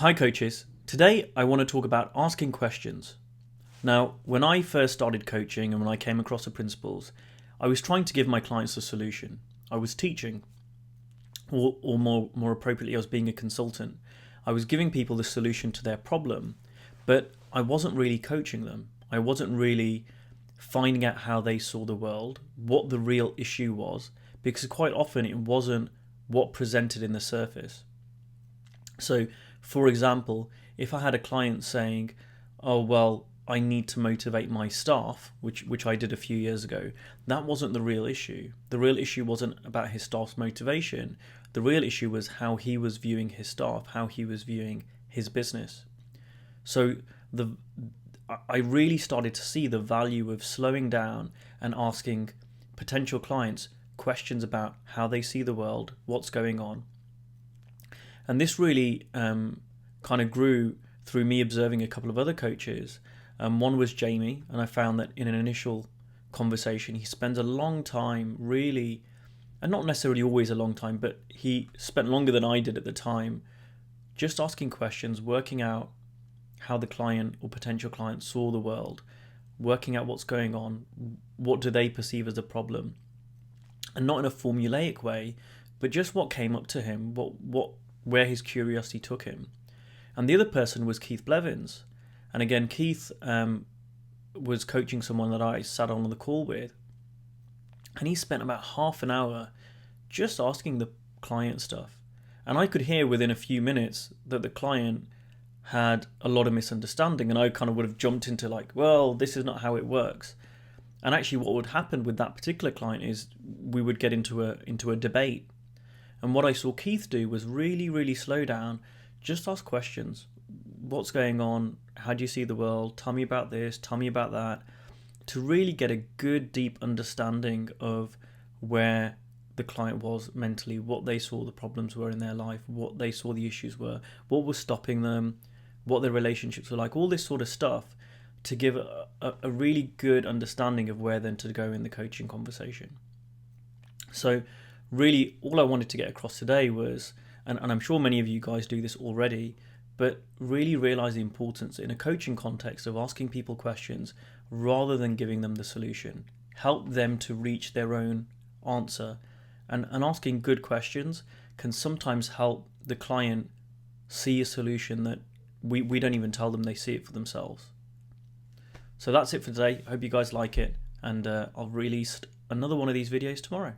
Hi coaches, today I want to talk about asking questions. Now, when I first started coaching and when I came across the principles, I was trying to give my clients a solution. I was teaching, or more appropriately, I was being a consultant. I was giving people the solution to their problem, but I wasn't really coaching them. I wasn't really finding out how they saw the world, what the real issue was, because quite often it wasn't what presented in the surface. So, for example, if I had a client saying, "Oh well, I need to motivate my staff," which I did a few years ago, that wasn't the real issue. The real issue wasn't about his staff's motivation. The real issue was how he was viewing his staff, how he was viewing his business. So the I really started to see the value of slowing down and asking potential clients questions about how they see the world, what's going on, and this really kind of grew through me observing a couple of other coaches. One was Jamie, and I found that in an initial conversation, he spends a long time really, and not necessarily always a long time, but he spent longer than I did at the time, just asking questions, working out how the client or potential client saw the world, working out what's going on, what do they perceive as a problem, and not in a formulaic way, but just what came up to him, what where his curiosity took him. And the other person was Keith Blevins. And again, Keith was coaching someone that I sat on the call with. And he spent about half an hour just asking the client stuff. And I could hear within a few minutes that the client had a lot of misunderstanding. And I kind of would have jumped into like, well, this is not how it works. And actually what would happen with that particular client is we would get into a debate. And what I saw Keith do was really, really slow down, just ask questions. What's going on? How do you see the world? Tell me about this, tell me about that, to really get a good, deep understanding of where the client was mentally, what they saw the problems were in their life, what they saw the issues were, what was stopping them, what their relationships were like, all this sort of stuff to give a really good understanding of where then to go in the coaching conversation. So really all I wanted to get across today was, and I'm sure many of you guys do this already, but really realize the importance in a coaching context of asking people questions rather than giving them the solution. Help them to reach their own answer. And asking good questions can sometimes help the client see a solution that we don't even tell them they see it for themselves. So that's it for today. I hope you guys like it, and I'll release another one of these videos tomorrow.